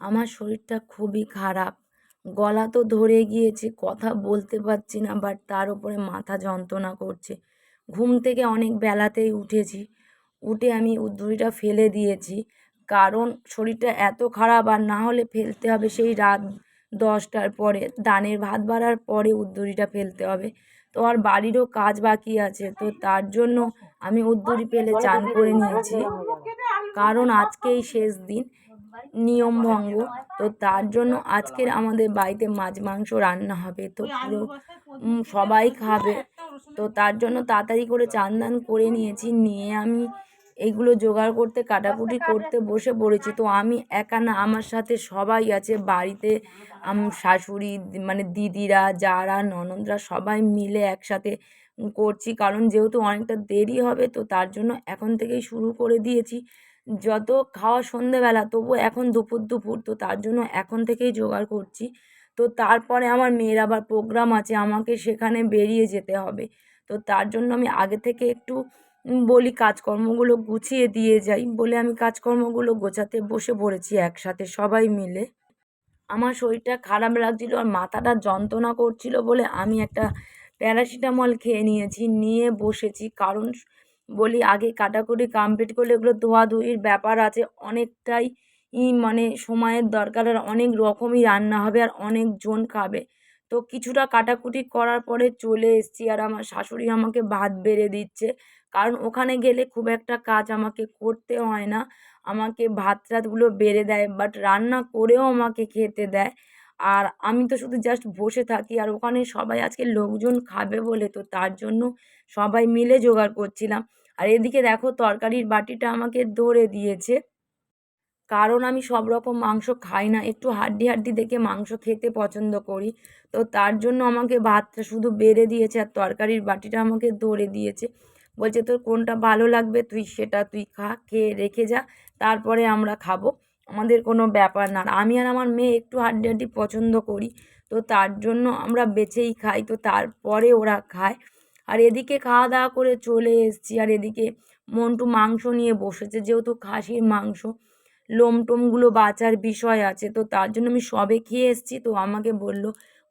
আমার শরীরটা খুবই খারাপ। গলা তো ধরে গিয়েছে, কথা বলতে পারছি না, বাট তার উপরে মাথা যন্ত্রণা করছে। ঘুম থেকে অনেক বেলাতেই উঠেছি। উঠে আমি উদ্দুরিটা ফেলে দিয়েছি। কারণ শরীরটা এত খারাপ, আর না হলে ফেলতে হবে সেই রাত 10টার পরে। দানের ভাত বাড়ার পরে উদ্দুরিটা ফেলতে হবে। তো আর বাড়িরও কাজ বাকি আছে, তো তার জন্য আমি উদ্দুরি ফেলে চান করে নিয়েছি। কারণ আজকেই শেষ দিন, নিয়ম ভঙ্গ। তো তার জন্য আজকের আমাদের বাড়িতে মাছ মাংস রান্না হবে, তো পুরো সবাই খাবে। তো তার জন্য তাড়াতাড়ি করে চান দান করে নিয়েছি, নিয়ে আমি এইগুলো জোগাড় করতে কাটাকুটি করতে বসে পড়েছি। তো আমি একা না, আমার সাথে সবাই আছে বাড়িতে। শাশুড়ি, মানে দিদিরা, যারা ননদরা, সবাই মিলে একসাথে করছি। কারণ যেহেতু অনেকটা দেরি হবে, তো তার জন্য এখন থেকেই শুরু করে দিয়েছি। যত খাওয়া সন্ধেবেলা, তবু এখন দুপুর দুপুর, তো তার জন্য এখন থেকেই জোগাড় করছি। তো তারপরে আমার মেয়ের আবার প্রোগ্রাম আছে, আমাকে সেখানে বেরিয়ে যেতে হবে। তো তার জন্য আমি আগে থেকে একটু বলি কাজকর্মগুলো গুছিয়ে দিয়ে যাই বলে আমি কাজকর্মগুলো গোছাতে বসে পড়েছি একসাথে সবাই মিলে। আমার শরীরটা খারাপ লাগছিল আর মাথাটা যন্ত্রণা করছিল বলে আমি একটা প্যারাসিটামল খেয়ে নিয়েছি, নিয়ে বসেছি। কারণ বলি আগে কাটাকুটি কমপ্লিট করলে এগুলো ধোয়াধুয়ির ব্যাপার আছে, অনেকটাই মানে সময়ের দরকার, আর অনেক রকমই রান্না হবে আর অনেকজন খাবে। তো কিছুটা কাটাকুটি করার পরে চলে এসেছি, আর আমার শাশুড়ি আমাকে ভাত বেড়ে দিচ্ছে। কারণ ওখানে গেলে খুব একটা কাজ আমাকে করতে হয় না, আমাকে ভাত টাতগুলো বেড়ে দেয়, বাট রান্না করেও আমাকে খেতে দেয়। আর আমি তো শুধু জাস্ট বসে থাকি, আর ওখানে সবাই আজকে লোকজন খাবে বলে, তো তার জন্য সবাই মিলে জোগাড় করছিলাম। আর এদিকে দেখো তরকারির বাটিটা আমাকে ধরে দিয়েছে, কারণ আমি সব রকম মাংস খাই না, একটু হাড্ডি হাড্ডি দেখে মাংস খেতে পছন্দ করি। তো তার জন্য আমাকে ভাতটা শুধু বেড়ে দিয়েছে আর তরকারির বাটিটা আমাকে ধরে দিয়েছে। বলছে তোর কোনটা ভালো লাগবে তুই সেটা তুই খা, খেয়ে রেখে যা, তারপরে আমরা খাবো, আমাদের কোনো ব্যাপার না। আর আমি আর আমার মেয়ে একটু হাড্ডি হাড্ডি পছন্দ করি, তো তার জন্য আমরা বেছেই খাই, তো তারপরে ওরা খায়। আর এদিকে খাওয়া দাওয়া করে চলে এসেছি, আর এদিকে মন্টু মাংস নিয়ে বসেছে, যেহেতু খাসির মাংস, লোম টোমগুলো বাছার বিষয় আছে, তো তার জন্য আমি সবে খেয়ে এসেছি। তো আমাকে বলল,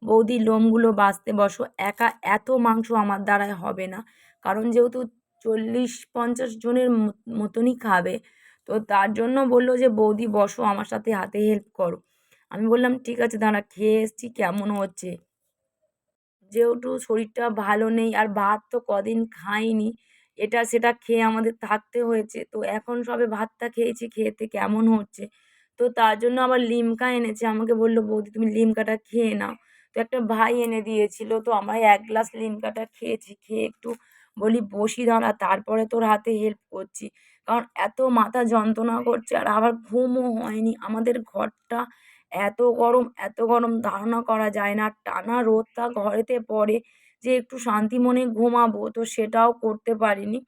বৌদি লোমগুলো বাছতে বসো, একা এত মাংস আমার দ্বারায় হবে না। কারণ যেহেতু 40-50 জনের মতনই খাবে, তো তার জন্য বললো যে বৌদি বসো আমার সাথে, হাতে হেল্প করো। আমি বললাম ঠিক আছে দাঁড়া, খেয়ে এসেছি কেমন হচ্ছে। যেহেতু শরীরটা ভালো নেই আর ভাত তো কদিন খাইনি, এটা সেটা খেয়ে আমাদের থাকতে হয়েছে, তো এখন সবে ভাতটা খেয়েছি, খেতে কেমন হচ্ছে। তো তার জন্য আবার লিমকা এনেছে, আমাকে বললো বৌদি তুমি লিমকাটা খেয়ে নাও। তো একটা ভাই এনে দিয়েছিল, তো আমরা 1 গ্লাস লিমকাটা খেয়েছি, খেয়ে একটু বলি বসি দাঁড়া, তারপরে তোর হাতে হেল্প করছি। কারণ এত মাথা যন্ত্রণা করছে আর আবার ঘুমও হয়নি। আমাদের ঘরটা এত গরম ধারণা করা যায় না। টানা রোদটা ঘরেতে পড়ে, যে একটু শান্তি মনে ঘুমাবো, তো সেটাও করতে পারিনি।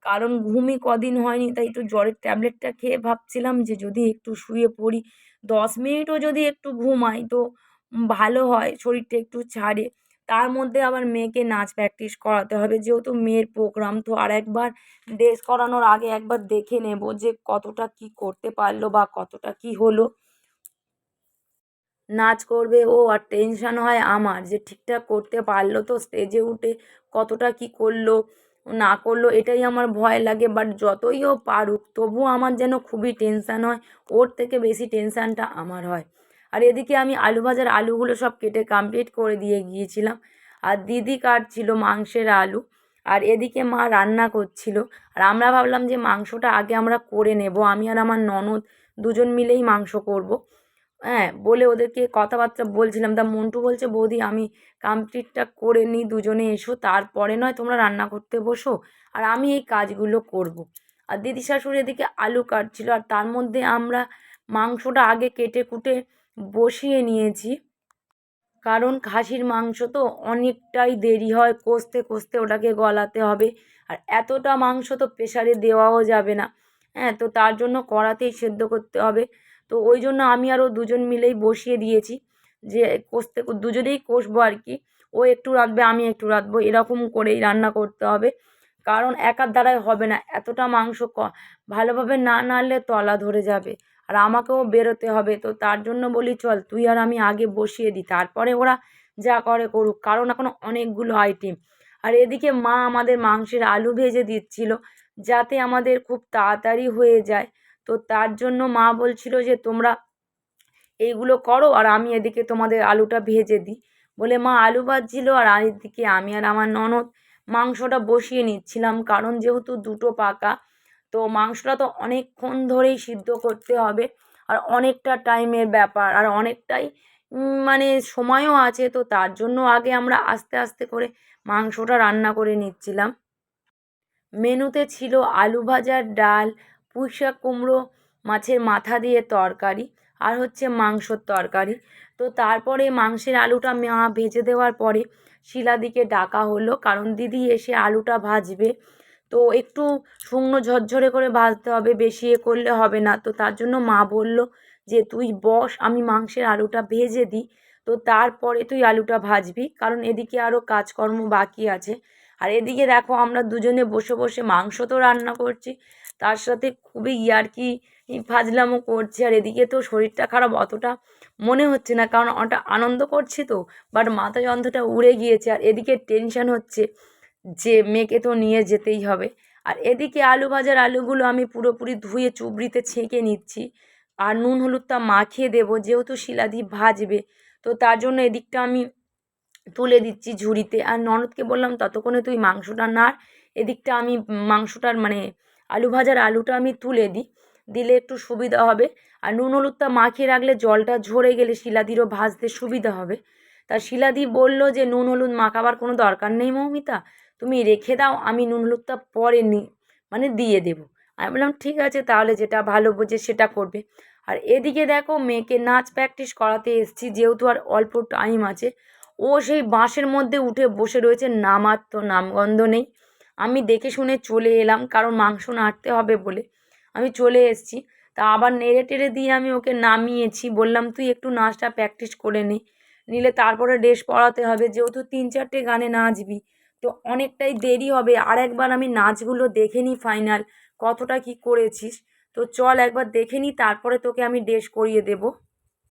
কারণ ঘুমই কদিন হয়নি, তাই একটু জ্বরের ট্যাবলেটটা খেয়ে ভাবছিলাম যে যদি একটু শুয়ে পড়ি, 10 মিনিটও যদি একটু ঘুমাই তো ভালো হয়, শরীরটা একটু ছাড়ে। তার মধ্যে আবার মেয়েকে নাচ প্র্যাকটিস করাতে হবে, যেহেতু মেয়ের প্রোগ্রাম, তো আর একবার ড্রেস করানোর আগে একবার দেখে নেব যে কতটা কি করতে পারলো বা কতটা কি হলো। নাচ করবে ও, আর টেনশান হয় আমার যে ঠিকঠাক করতে পারলো তো স্টেজে উঠে, কতটা কি করলো না করলো, এটাই আমার ভয় লাগে। বাট যতই ও পারুক, তবুও আমার যেন খুবই টেনশান হয়, ওর থেকে বেশি টেনশানটা আমার হয়। আর এদিকে আমি আলু ভাজার আলুগুলো সব কেটে কমপ্লিট করে দিয়ে গিয়েছিলাম, আর দিদি কাটছিল মাংসের আলু, আর এদিকে মা রান্না করছিল। আর আমরা ভাবলাম যে মাংসটা আগে আমরা করে নেব, আমি আর আমার ননদ দুজন মিলেই মাংস করব। হ্যাঁ, বলে ওদেরকে কথাবার্তা বলছিলাম। তা মন্টু বলছে বৌদি আমি কমপ্লিটটা করে নিই, দুজনে এসো, তারপরে নয় তোমরা রান্না করতে বসো, আর আমি এই কাজগুলো করব। আর দিদি শাশুড়ি এদিকে আলু কাটছিল, আর তার মধ্যে আমরা মাংসটা আগে কেটে কুটে বসিয়ে নিয়েছি। কারণ খাসির মাংস তো অনেকটাই দেরি হয় কষতে কষতে, ওটাকে গলাতে হবে। আর এতটা মাংস তো প্রেসারে দেওয়াও যাবে না। হ্যাঁ, তো তার জন্য কড়াতেই সেদ্ধ করতে হবে। তো ওই জন্য আমি আর ও দুজন মিলেই বসিয়ে দিয়েছি, যে কষতে দুজনেই কষবো আর কি। ও একটু রাঁধবে, আমি একটু রাঁধবো, এরকম করেই রান্না করতে হবে। কারণ একার দ্বারাই হবে না, এতটা মাংস ভালোভাবে না নাড়লে তলা ধরে যাবে। আর আমাকেও বেরোতে হবে। তো তার জন্য বলি চল তুই আর আমি আগে বসিয়ে দিই, তারপরে ওরা যা করে করুক, কারণ এখন অনেকগুলো আইটেম। আর এদিকে মা আমাদের মাংসের আলু ভেজে দিচ্ছিল, যাতে আমাদের খুব তাড়াতাড়ি হয়ে যায়। তো তার জন্য মা বলছিল যে তোমরা এইগুলো করো আর আমি এদিকে তোমাদের আলুটা ভেজে দিই বলে মা আলু ভাজছিল, আর এদিকে আমি আর আমার ননদ মাংসটা বসিয়ে নিচ্ছিলাম, কারণ যেহেতু দুটো পাকা, তো মাংসটা তো অনেকক্ষণ ধরেই সিদ্ধ করতে হবে আর অনেকটা টাইমের ব্যাপার আর অনেকটাই মানে সময়ও আছে। তো তার জন্য আগে আমরা আস্তে আস্তে করে মাংসটা রান্না করে নিচ্ছিলাম। মেনুতে ছিল আলু ভাজার ডাল, পুঁইশাক কুমড়ো মাছের মাথা দিয়ে তরকারি, আর হচ্ছে মাংসর তরকারি। তো তারপরে মাংসের আলুটা মা ভেজে দেওয়ার পরে শিলাদিকে ডাকা হলো, কারণ দিদি এসে আলুটা ভাজবে। তো একটু শুকনো ঝরঝরে করে ভাজতে হবে, বেশি এ করলে হবে না। তো তার জন্য মা বলল যে তুই বস, আমি মাংসের আলুটা ভেজে দিই, তো তারপরে তুই আলুটা ভাজবি, কারণ এদিকে আরও কাজকর্ম বাকি আছে। আর এদিকে দেখো আমরা দুজনে বসে বসে মাংস তো রান্না করছি, তার সাথে খুবই ইয়ার্কি ফাজলামো করছি। আর এদিকে তো শরীরটা খারাপ অতটা মনে হচ্ছে না, কারণ ওটা আনন্দ করছি তো, বাট মাথা যন্ত্রটা উড়ে গিয়েছে। আর এদিকে টেনশন হচ্ছে যে মেয়েকে তো নিয়ে যেতেই হবে। আর এদিকে আলু ভাজার আলুগুলো আমি পুরোপুরি ধুয়ে চুবড়িতে ছেঁকে নিচ্ছি, আর নুন হলুদটা মাখিয়ে দেবো, যেহেতু শিলাদি ভাজবে। তো তার জন্য এদিকটা আমি তুলে দিচ্ছি ঝুড়িতে, আর ননদকে বললাম ততক্ষণে তুই মাংসটা নাড়, এদিকটা আমি মাংসটার মানে আলু ভাজার আলুটা আমি তুলে দিই, দিলে একটু সুবিধা হবে। আর নুন হলুদটা মাখিয়ে রাখলে জলটা ঝরে গেলে শিলাদিরও ভাজতে সুবিধা হবে। তা শিলাদি বলল যে নুন হলুদ মাখাবার কোনো দরকার নেই মৌমিতা, তুমি রেখে দাও, আমি নুন হলুদটা পরে মানে দিয়ে দেবো। আমি বললাম ঠিক আছে, তাহলে যেটা ভালো বোঝে সেটা করবে। আর এদিকে দেখো মেয়েকে নাচ প্র্যাকটিস করাতে এসেছি, যেহেতু আর অল্প টাইম আছে। ও সেই বাঁশের মধ্যে উঠে বসে রয়েছে, নামার তো নামগন্ধ নেই। আমি দেখে শুনে চলে এলাম, কারণ মাংস নাড়তে হবে বলে আমি চলে এসেছি। তা আবার নেড়ে টেড়ে দিয়ে আমি ওকে নামিয়েছি, বললাম তুই একটু নাচটা প্র্যাকটিস করে নিলে তারপরে ড্রেস পরাতে হবে, যেহেতু 3-4টে গানে নাচবি, তো অনেকটাই দেরি হবে। আর একবার আমি নাচগুলো দেখে নিই ফাইনাল কতটা কি করেছিস। তো চল একবার দেখে নিই, তারপরে তোকে আমি ড্রেস করিয়ে দেবো।